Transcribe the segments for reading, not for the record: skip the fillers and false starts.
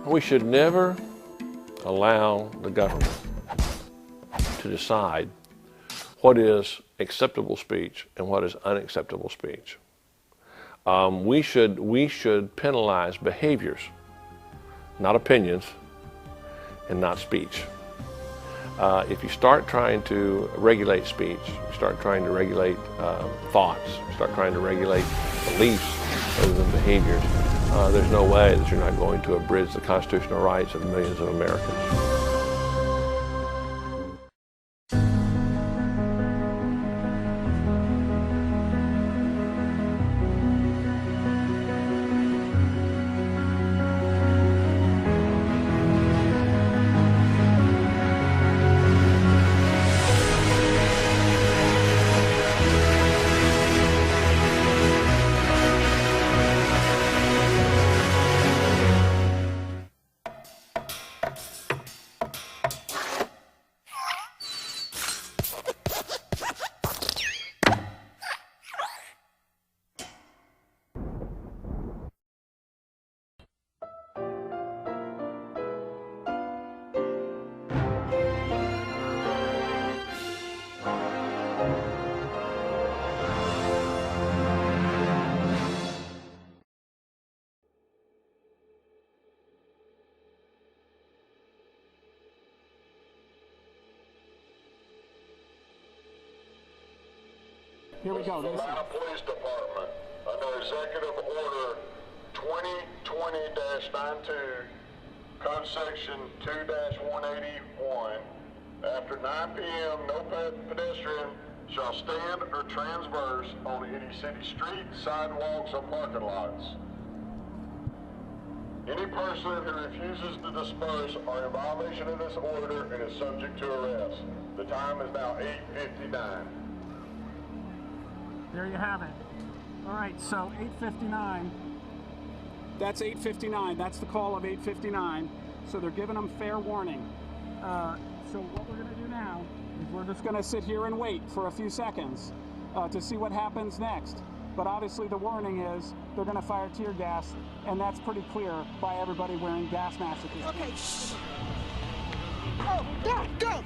We should never allow the government to decide what is acceptable speech and what is unacceptable speech. We should penalize behaviors, not opinions, and not speech. If you start trying to regulate speech, you start trying to regulate thoughts, you start trying to regulate beliefs rather than behaviors, there's no way that you're not going to abridge the constitutional rights of millions of Americans. Here we go. Savannah Police Department, under Executive Order 2020-92, Code Section 2-181, after 9 p.m., no pedestrian shall stand or transverse on any city street, sidewalks, or parking lots. Any person who refuses to disperse are in violation of this order and is subject to arrest. The time is now 8:59. There you have it. All right, so 8:59. That's 8:59. That's the call of 8:59. So they're giving them fair warning. So what we're going to do now is we're just going to sit here and wait for a few seconds to see what happens next. But obviously the warning is they're going to fire tear gas, and that's pretty clear by everybody wearing gas masks. Okay, shh. Oh, go.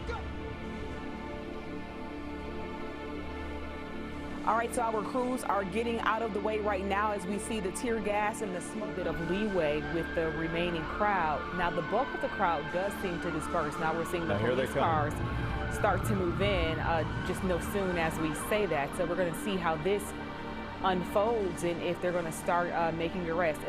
All right, so our crews are getting out of the way right now as we see the tear gas and the smoke. Bit of leeway with the remaining crowd. Now, the bulk of the crowd does seem to disperse. Now we're seeing the police cars start to move in just no soon as we say that. So we're going to see how this unfolds and if they're going to start making arrests.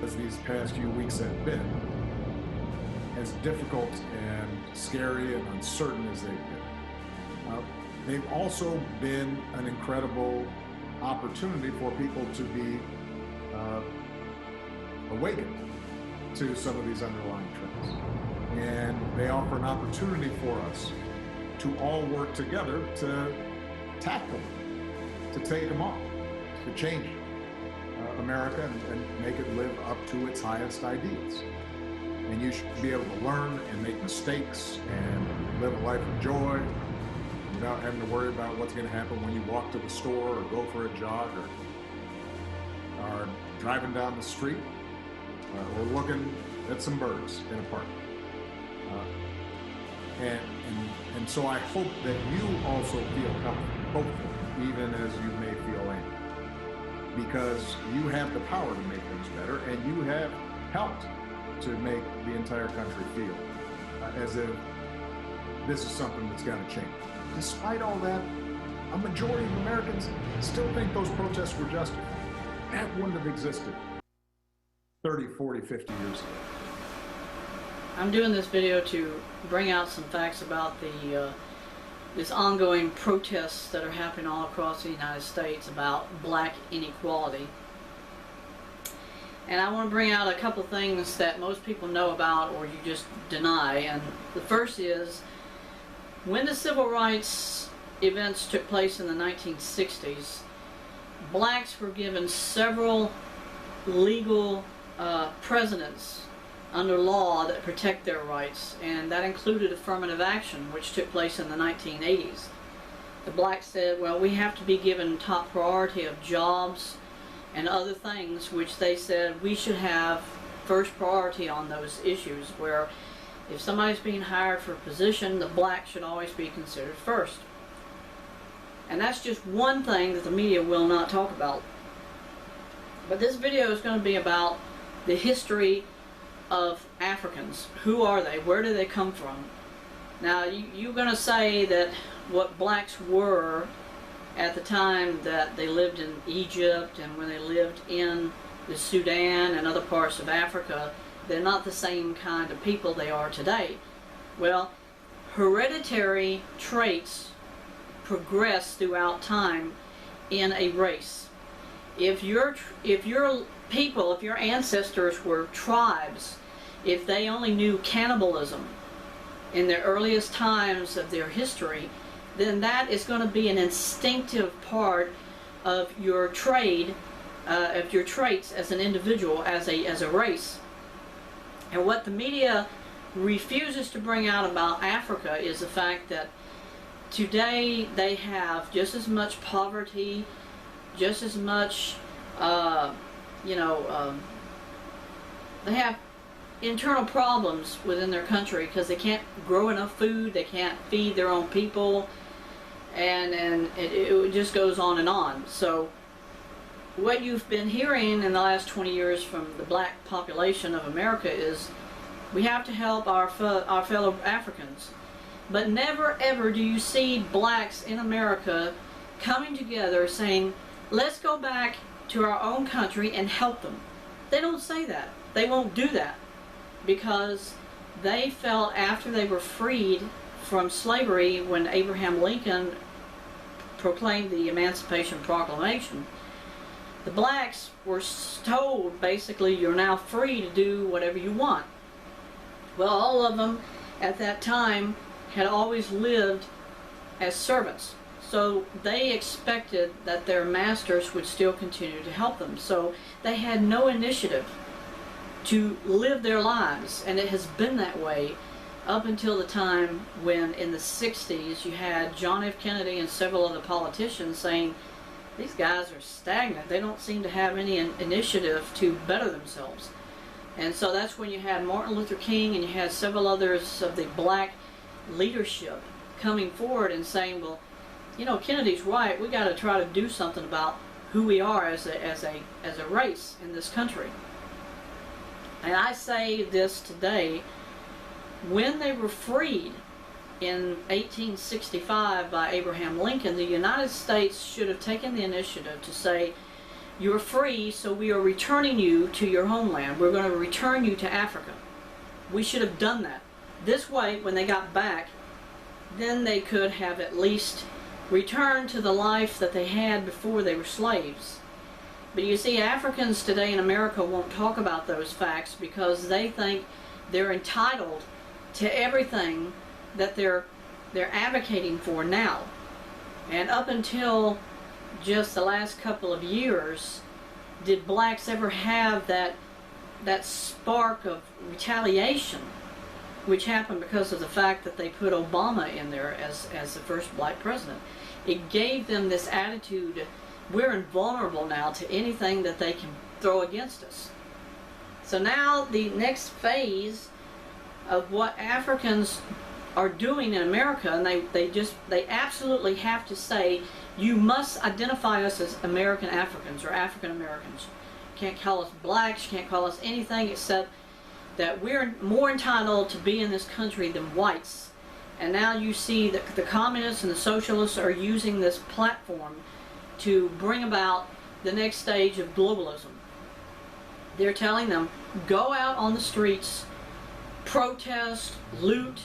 as these past few weeks have been, as difficult and scary and uncertain as they've been, they've also been an incredible opportunity for people to be awakened to some of these underlying trends. And they offer an opportunity for us to all work together to tackle them, to take them on, to change America and make it live up to its highest ideals. And you should be able to learn and make mistakes and live a life of joy without having to worry about what's going to happen when you walk to the store or go for a jog or are driving down the street or looking at some birds in a park. And so I hope that you also feel hopeful, even as you may feel angry, because you have the power to make things better, and you have helped to make the entire country feel as if this is something that's got to change. Despite all that, a majority of Americans still think those protests were justified. That wouldn't have existed 30, 40, 50 years ago. I'm doing this video to bring out some facts about this ongoing protests that are happening all across the United States about black inequality. And I want to bring out a couple things that most people know about or you just deny. And the first is, when the civil rights events took place in the 1960s, blacks were given several legal precedents under law that protect their rights, and that included affirmative action, which took place in the 1980s. The blacks said, well, we have to be given top priority of jobs and other things, which they said we should have first priority on those issues, where if somebody's being hired for a position, the black should always be considered first. And that's just one thing that the media will not talk about. But this video is going to be about the history of Africans. Who are they? Where do they come from? Now, you're going to say that what blacks were at the time that they lived in Egypt and when they lived in the Sudan and other parts of Africa, they're not the same kind of people they are today. Well, hereditary traits progress throughout time in a race. If your people, if your ancestors were tribes, if they only knew cannibalism in the earliest times of their history, then that is going to be an instinctive part of your trade, of your traits as an individual, as a race. And what the media refuses to bring out about Africa is the fact that today they have just as much poverty, just as much, they have internal problems within their country because they can't grow enough food, they can't feed their own people, and it just goes on and on. So what you've been hearing in the last 20 years from the black population of America is we have to help our fellow Africans. But never ever do you see blacks in America coming together saying, let's go back to our own country and help them. They don't say that. They won't do that because they felt after they were freed from slavery, when Abraham Lincoln proclaimed the Emancipation Proclamation, the blacks were told basically you're now free to do whatever you want. Well, all of them at that time had always lived as servants. So they expected that their masters would still continue to help them. So they had no initiative to live their lives, and it has been that way up until the time when in the 60s you had John F. Kennedy and several other politicians saying these guys are stagnant. They don't seem to have any initiative to better themselves. And so that's when you had Martin Luther King and you had several others of the black leadership coming forward and saying, well, you know, Kennedy's right, we got to try to do something about who we are as a race in this country. And I say this today, when they were freed in 1865 by Abraham Lincoln, the United States should have taken the initiative to say, You're free, so we are returning you to your homeland. We're going to return you to Africa. We should have done that. This way, when they got back, then they could have at least returned to the life that they had before they were slaves. But you see, Africans today in America won't talk about those facts because they think they're entitled to everything that they're advocating for now. And up until just the last couple of years, did blacks ever have that spark of retaliation, which happened because of the fact that they put Obama in there as the first black president. It gave them this attitude, we're invulnerable now to anything that they can throw against us. So now the next phase of what Africans are doing in America, and they absolutely have to say, you must identify us as American Africans or African Americans. You can't call us blacks, you can't call us anything except that we're more entitled to be in this country than whites. And now you see that the communists and the socialists are using this platform to bring about the next stage of globalism. They're telling them, go out on the streets, protest, loot,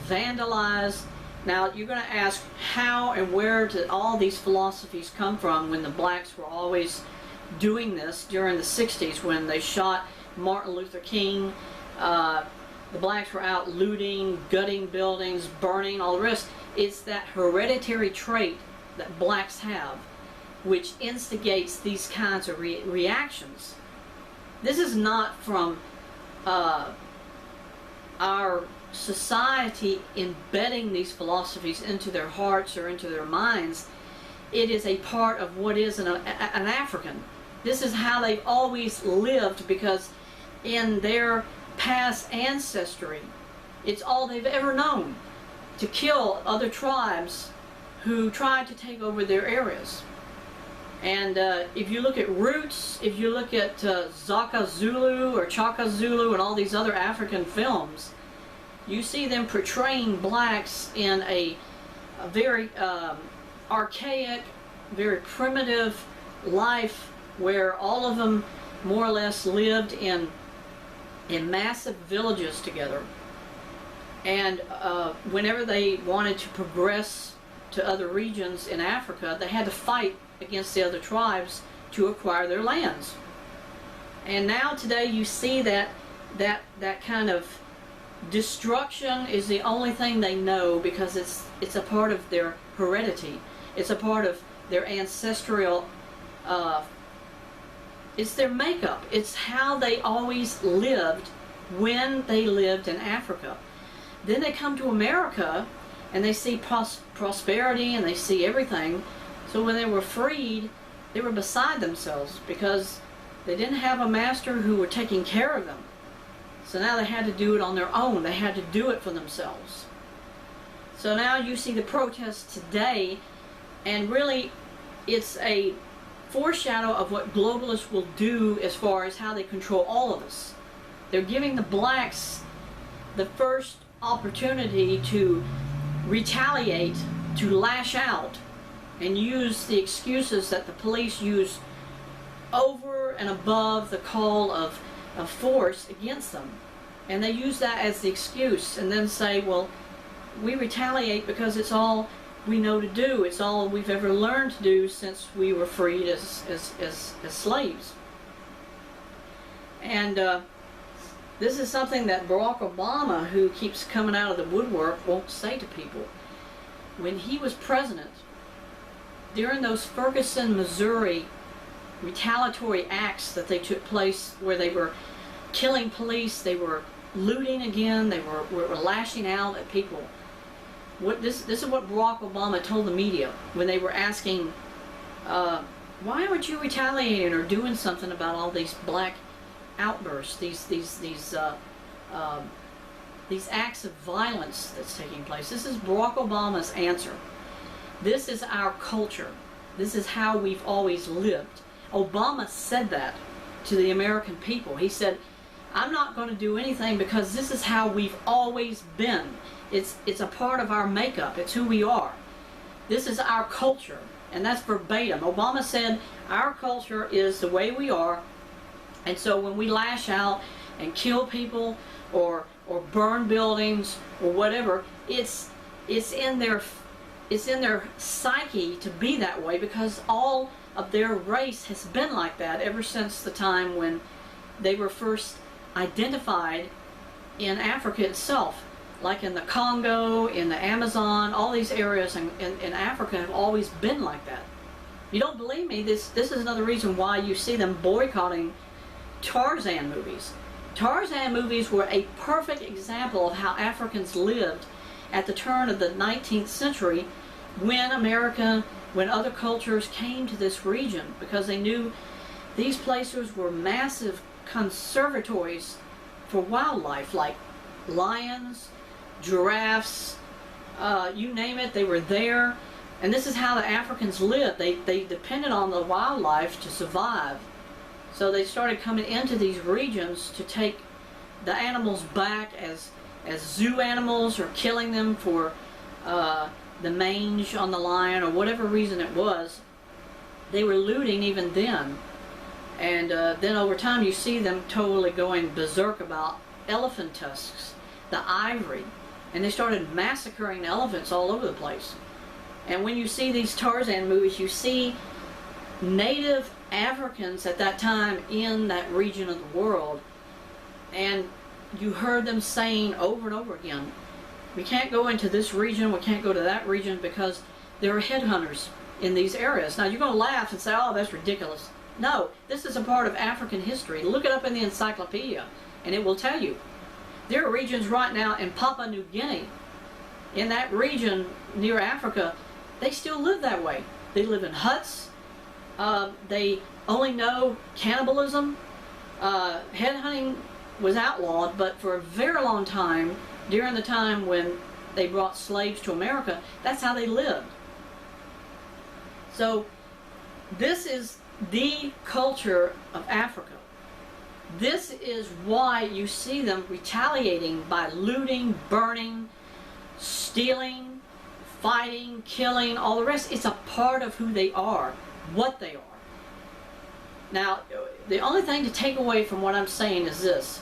vandalize. Now you're going to ask, how and where did all these philosophies come from when the blacks were always doing this during the 60s when they shot Martin Luther King? The blacks were out looting, gutting buildings, burning, all the rest. It's that hereditary trait that blacks have, which instigates these kinds of reactions. This is not from our society embedding these philosophies into their hearts or into their minds. It is a part of what is an African. This is how they've always lived, because in their past ancestry, it's all they've ever known, to kill other tribes who tried to take over their areas. And if you look at Roots, if you look at Zaka Zulu or Chaka Zulu and all these other African films, you see them portraying blacks in a very archaic, very primitive life where all of them more or less lived in massive villages together. And whenever they wanted to progress to other regions in Africa, they had to fight against the other tribes to acquire their lands. And now today you see that kind of destruction is the only thing they know, because it's a part of their heredity. It's a part of their ancestral, it's their makeup. It's how they always lived when they lived in Africa. Then they come to America and they see prosperity and they see everything. So when they were freed, they were beside themselves because they didn't have a master who were taking care of them. So now they had to do it on their own. They had to do it for themselves. So now you see the protests today, and really it's a foreshadow of what globalists will do as far as how they control all of us. They're giving the blacks the first opportunity to retaliate, to lash out, and use the excuses that the police use over and above the call of force against them. And they use that as the excuse and then say, well, we retaliate because it's all we know to do. It's all we've ever learned to do since we were freed as slaves. And this is something that Barack Obama, who keeps coming out of the woodwork, won't say to people. When he was president, during those Ferguson, Missouri retaliatory acts that they took place where they were killing police, they were looting again, they were lashing out at people. This is what Barack Obama told the media when they were asking, why aren't you retaliating or doing something about all these black outbursts, these acts of violence that's taking place? This is Barack Obama's answer. This is our culture. This is how we've always lived. Obama said that to the American people. He said, I'm not going to do anything because this is how we've always been. It's a part of our makeup. It's who we are. This is our culture. And that's verbatim. Obama said, our culture is the way we are, and so when we lash out and kill people or burn buildings or whatever, it's in their psyche to be that way, because all of their race has been like that ever since the time when they were first identified in Africa itself. Like in the Congo, in the Amazon, all these areas in Africa have always been like that. You don't believe me? This is another reason why you see them boycotting Tarzan movies. Tarzan movies were a perfect example of how Africans lived at the turn of the 19th century when other cultures came to this region, because they knew these places were massive conservatories for wildlife, like lions, giraffes, you name it, they were there. And this is how the Africans lived. They depended on the wildlife to survive. So they started coming into these regions to take the animals back as zoo animals, or killing them for the mange on the lion, or whatever reason it was. They were looting even then. And then over time you see them totally going berserk about elephant tusks, the ivory. And they started massacring elephants all over the place. And when you see these Tarzan movies, you see native Africans at that time in that region of the world, and you heard them saying over and over again, we can't go into this region, we can't go to that region, because there are headhunters in these areas. Now you're going to laugh and say, oh, that's ridiculous. No, this is a part of African history. Look it up in the encyclopedia and it will tell you. There are regions right now in Papua New Guinea, in that region near Africa, they still live that way. They live in huts. They only know cannibalism. Headhunting was outlawed, but for a very long time, during the time when they brought slaves to America, that's how they lived. So this is the culture of Africa. This is why you see them retaliating by looting, burning, stealing, fighting, killing, all the rest. It's a part of who they are, what they are. Now, the only thing to take away from what I'm saying is this.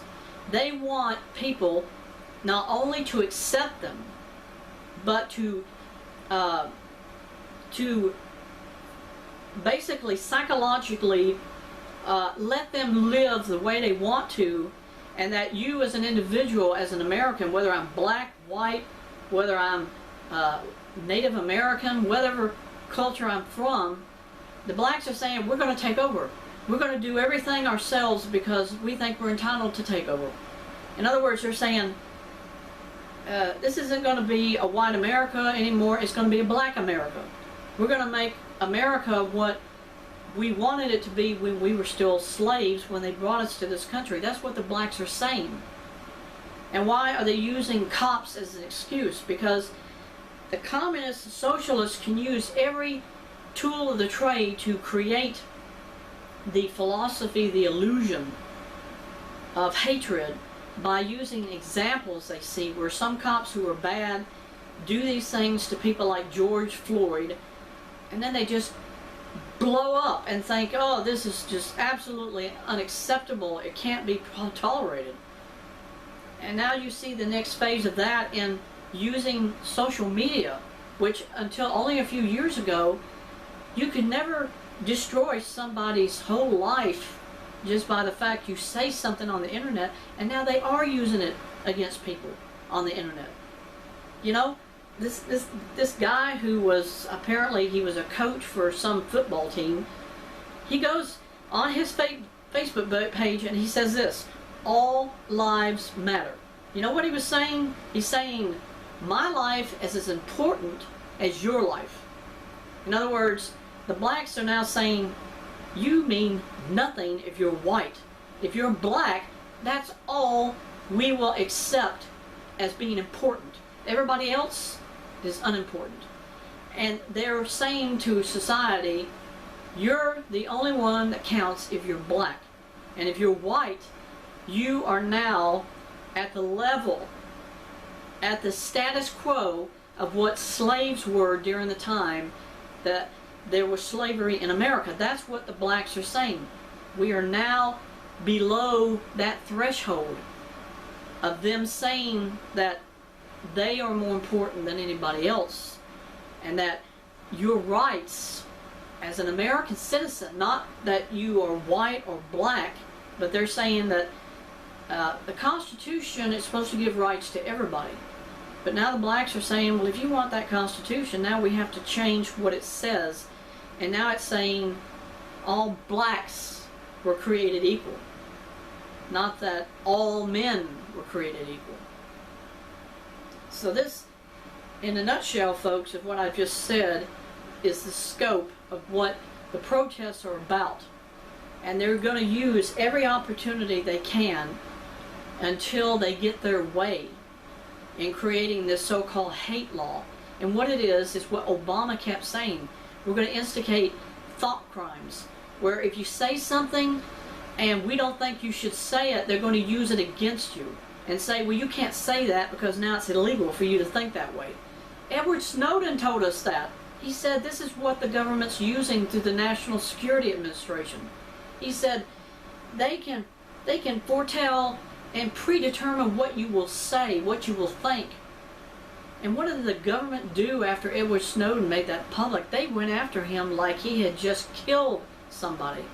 They want people not only to accept them, but to basically psychologically let them live the way they want to, and that you as an individual, as an American, whether I'm black, white, whether I'm Native American, whatever culture I'm from, the blacks are saying, we're going to take over. We're going to do everything ourselves because we think we're entitled to take over. In other words, they're saying, this isn't going to be a white America anymore, it's going to be a black America. We're going to make America what we wanted it to be when we were still slaves, when they brought us to this country. That's what the blacks are saying. And why are they using cops as an excuse? Because the communists and socialists can use every tool of the trade to create the philosophy, the illusion of hatred, by using examples they see where some cops who are bad do these things to people like George Floyd, and then they just blow up and think, oh, this is just absolutely unacceptable, it can't be tolerated. And now you see the next phase of that in using social media, which until only a few years ago, you could never destroy somebody's whole life just by the fact you say something on the internet, and now they are using it against people on the internet. You know, this guy who was, apparently he was a coach for some football team, he goes on his Facebook page and he says this, all lives matter. You know what he was saying? He's saying, my life is as important as your life. In other words, the blacks are now saying, you mean nothing if you're white. If you're black, that's all we will accept as being important. Everybody else is unimportant. And they're saying to society, you're the only one that counts if you're black. And if you're white, you are now at the level, at the status quo of what slaves were during the time that there was slavery in America. That's what the blacks are saying. We are now below that threshold of them saying that they are more important than anybody else, and that your rights as an American citizen, not that you are white or black, but they're saying that the Constitution is supposed to give rights to everybody. But now the blacks are saying, well, if you want that Constitution, now we have to change what it says. And now it's saying all blacks were created equal, not that all men were created equal. So this, in a nutshell, folks, of what I've just said is the scope of what the protests are about. And they're going to use every opportunity they can until they get their way in creating this so-called hate law. And what it is what Obama kept saying. We're going to instigate thought crimes, where if you say something and we don't think you should say it, they're going to use it against you and say, well, you can't say that because now it's illegal for you to think that way. Edward Snowden told us that. He said this is what the government's using through the National Security Administration. He said they can foretell and predetermine what you will say, what you will think. And what did the government do after Edward Snowden made that public? They went after him like he had just killed somebody.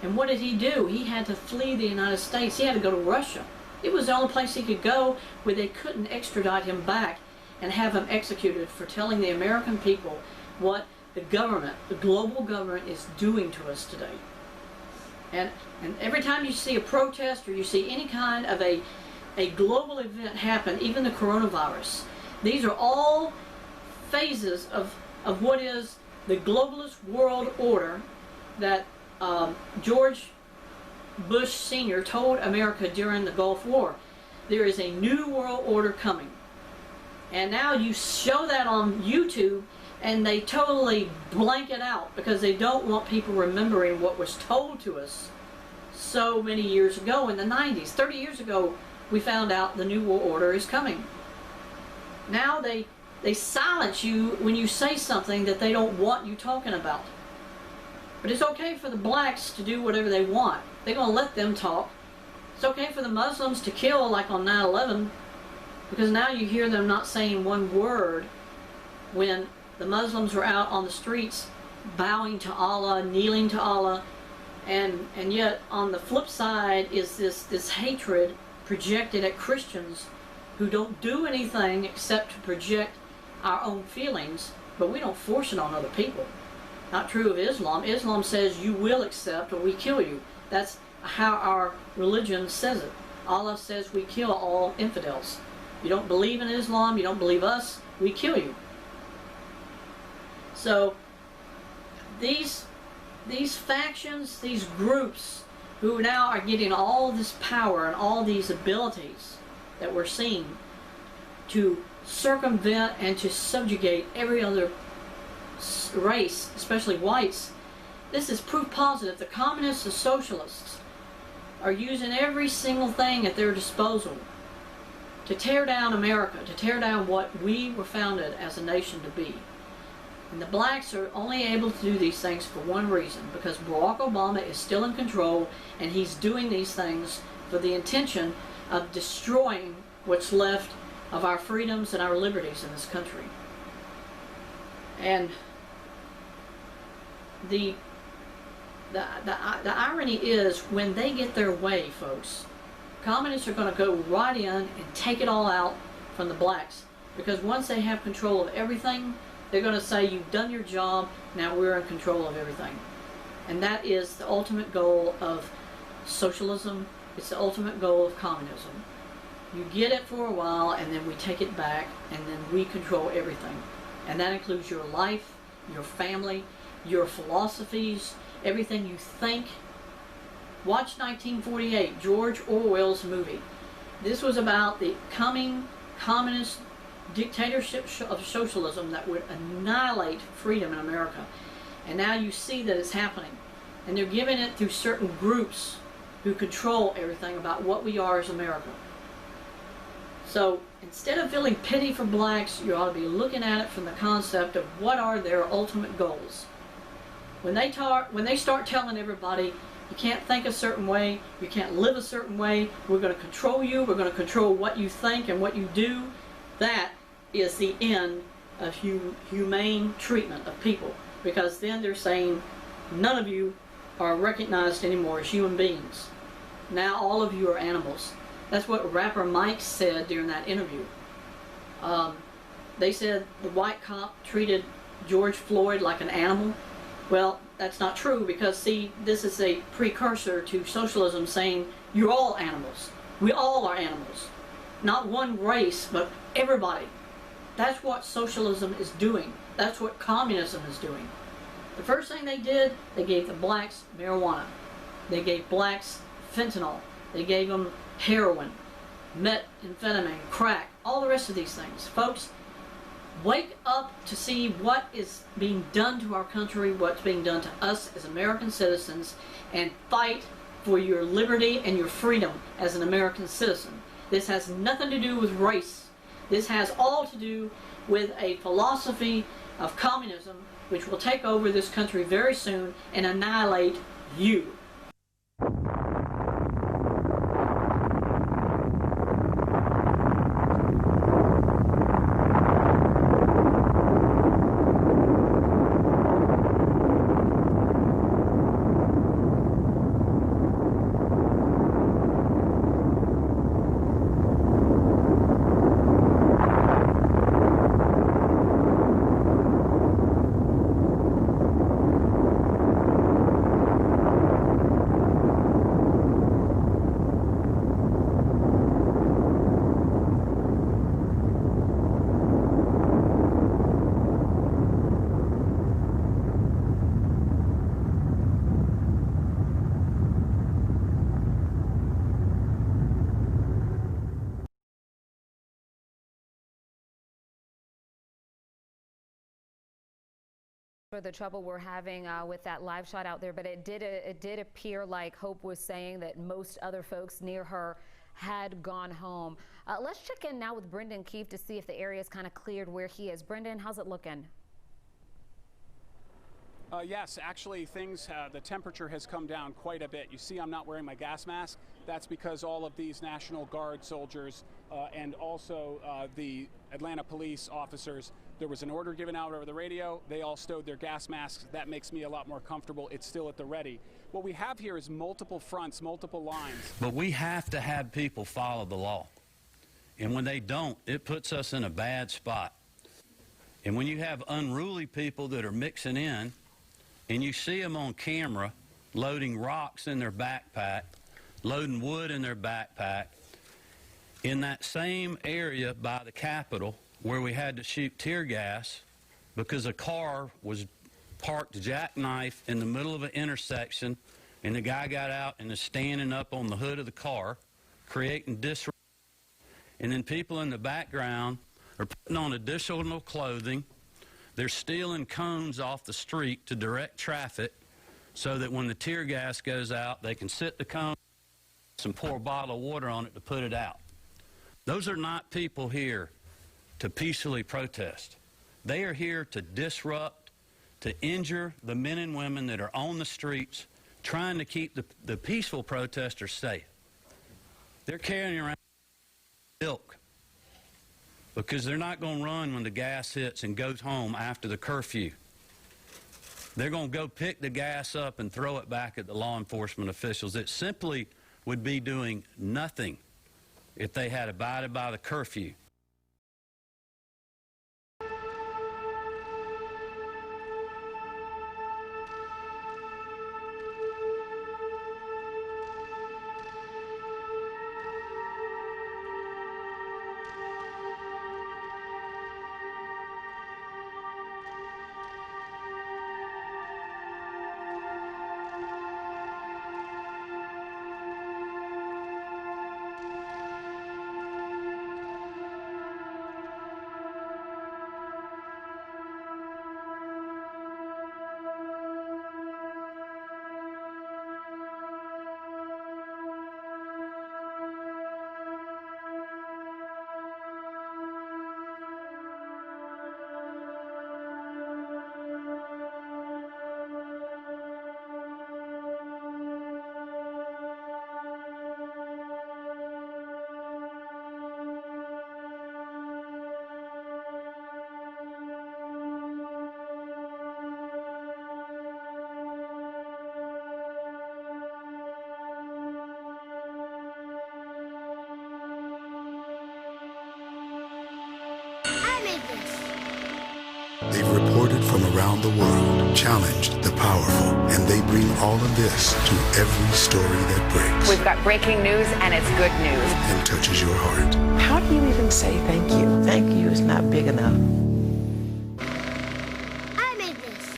And what did he do? He had to flee the United States. He had to go to Russia. It was the only place he could go where they couldn't extradite him back and have him executed for telling the American people what the government, the global government, is doing to us today. And every time you see a protest or you see any kind of a global event happen, even the coronavirus, these are all phases of what is the globalist world order that George Bush Sr. told America during the Gulf War. There is a new world order coming. And now you show that on YouTube and they totally blank it out because they don't want people remembering what was told to us so many years ago in the 90s. 30 years ago, we found out the New World Order is coming. Now they silence you when you say something that they don't want you talking about. But it's okay for the blacks to do whatever they want. They're going to let them talk. It's okay for the Muslims to kill like on 9/11, because now you hear them not saying one word when the Muslims were out on the streets bowing to Allah, kneeling to Allah, and yet on the flip side is this hatred projected at Christians who don't do anything except to project our own feelings, but we don't force it on other people. Not true of Islam. Islam says you will accept or we kill you. That's how our religion says it. Allah says we kill all infidels. You don't believe in Islam, you don't believe us, we kill you. So these factions, these groups who now are getting all this power and all these abilities that we're seeing to circumvent and to subjugate every other race, especially whites, this is proof positive. The communists, the socialists, are using every single thing at their disposal to tear down America, to tear down what we were founded as a nation to be. And the blacks are only able to do these things for one reason, because Barack Obama is still in control and he's doing these things for the intention of destroying what's left of our freedoms and our liberties in this country. And the irony is, when they get their way, folks, communists are going to go right in and take it all out from the blacks, because once they have control of everything, they're going to say, you've done your job, now we're in control of everything. And that is the ultimate goal of socialism. It's the ultimate goal of communism. You get it for a while, and then we take it back, and then we control everything. And that includes your life, your family, your philosophies, everything you think. Watch 1948, George Orwell's movie. This was about the coming communist dictatorship of socialism that would annihilate freedom in America. And now you see that it's happening. And they're giving it through certain groups who control everything about what we are as America. So instead of feeling pity for blacks, you ought to be looking at it from the concept of what are their ultimate goals. When they start telling everybody, you can't think a certain way, you can't live a certain way, we're going to control you, we're going to control what you think and what you do, that is the end of humane treatment of people. Because then they're saying, none of you are recognized anymore as human beings. Now all of you are animals. That's what rapper Mike said during that interview. They said the white cop treated George Floyd like an animal. Well, that's not true, because see, this is a precursor to socialism saying you're all animals. We all are animals. Not one race, but everybody. That's what socialism is doing. That's what communism is doing. The first thing they did, they gave the blacks marijuana. They gave blacks fentanyl. They gave them heroin, methamphetamine, crack, all the rest of these things. Folks, wake up to see what is being done to our country, what's being done to us as American citizens, and fight for your liberty and your freedom as an American citizen. This has nothing to do with race. This has all to do with a philosophy of communism which will take over this country very soon and annihilate you. For the trouble we're having with that live shot out there, but it did appear like Hope was saying that most other folks near her had gone home. Let's check in now with Brendan Keefe to see if the area is kind of cleared where he is. Brendan, how's it looking? Yes, actually the temperature has come down quite a bit. You see I'm not wearing my gas mask. That's because all of these National Guard soldiers and also the Atlanta police officers, there was an order given out over the radio. They all stowed their gas masks. That makes me a lot more comfortable. It's still at the ready. What we have here is multiple fronts, multiple lines. But we have to have people follow the law. And when they don't, it puts us in a bad spot. And when you have unruly people that are mixing in, and you see them on camera loading rocks in their backpack, loading wood in their backpack, in that same area by the Capitol where we had to shoot tear gas because a car was parked jackknife in the middle of an intersection, and the guy got out and is standing up on the hood of the car, creating disruption. And then people in the background are putting on additional clothing. They're stealing cones off the street to direct traffic so that when the tear gas goes out, they can sit the cone and pour a bottle of water on it to put it out. Those are not people here to peacefully protest. They are here to disrupt, to injure the men and women that are on the streets trying to keep the peaceful protesters safe. They're carrying around milk because they're not going to run when the gas hits and goes home after the curfew. They're going to go pick the gas up and throw it back at the law enforcement officials. It simply would be doing nothing if they had abided by the curfew. They've reported from around the world, challenged the powerful, and they bring all of this to every story that breaks. We've got breaking news, and it's good news. And touches your heart. How do you even say thank you? Thank you is not big enough. I made this.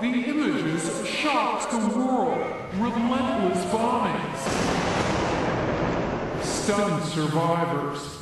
The images shocked the world. Relentless bombings. Stunned survivors.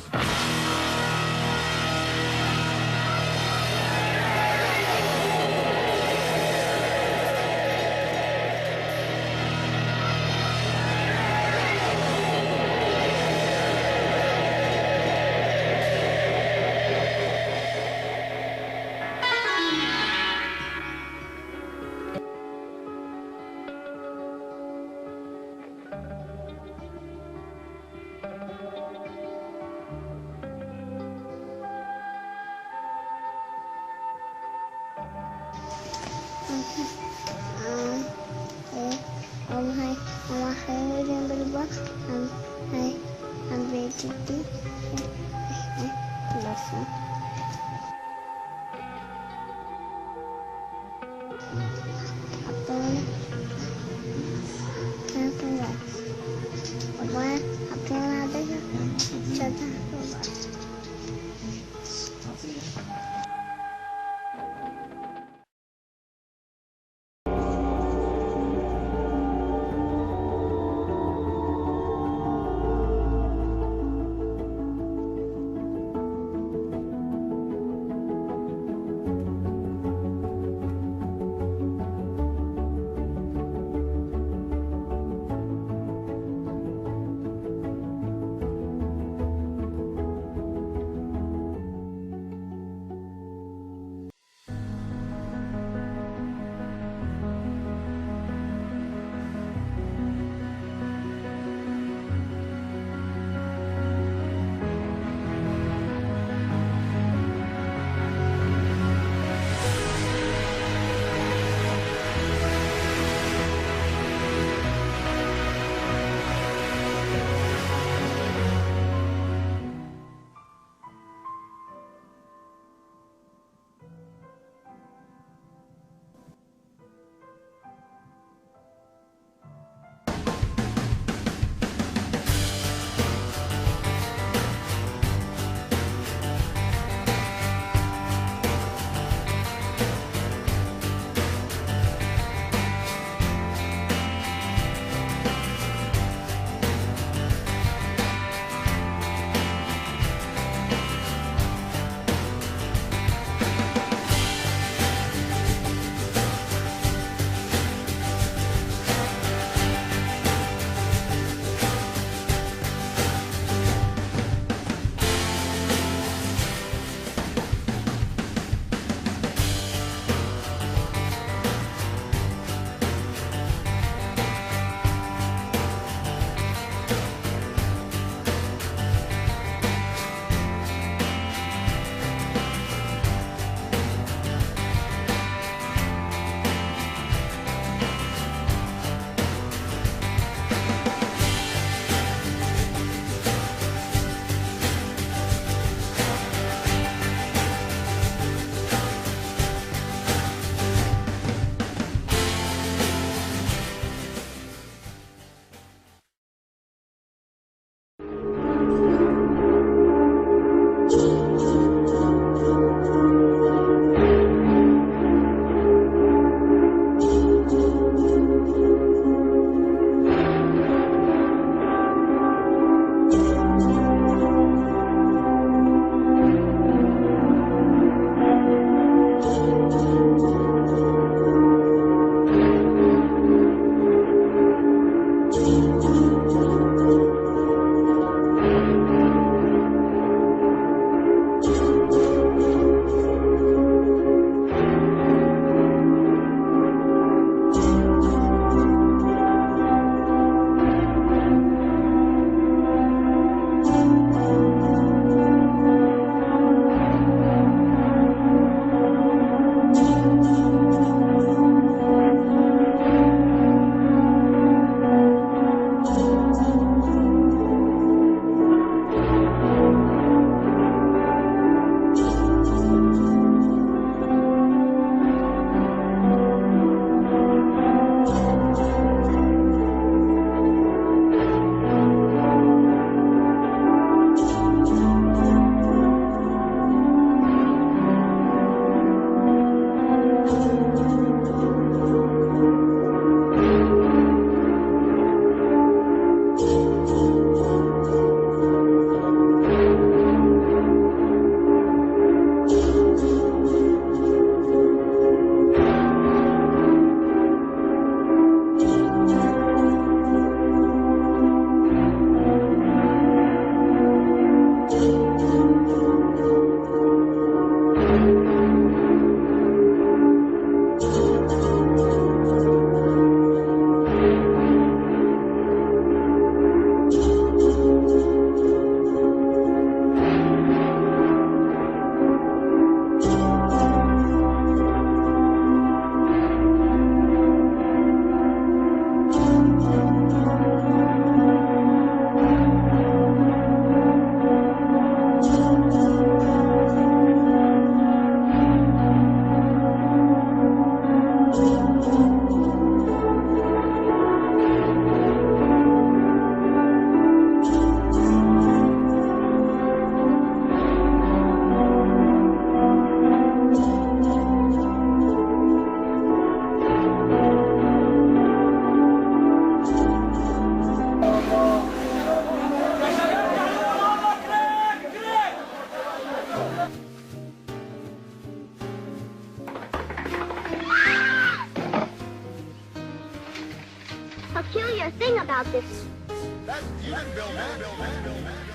peculiar thing about this. You didn't build that.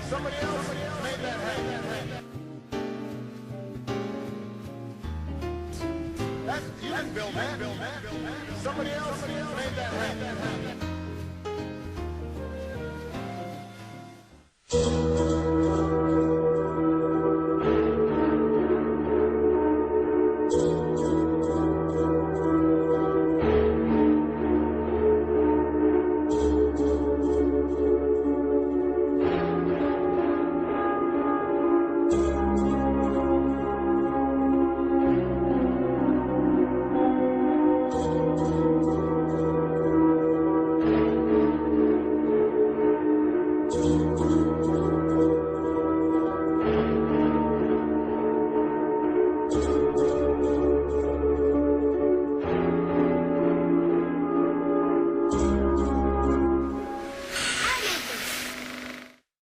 Somebody else made that happen. You didn't build that. Somebody else made that happen.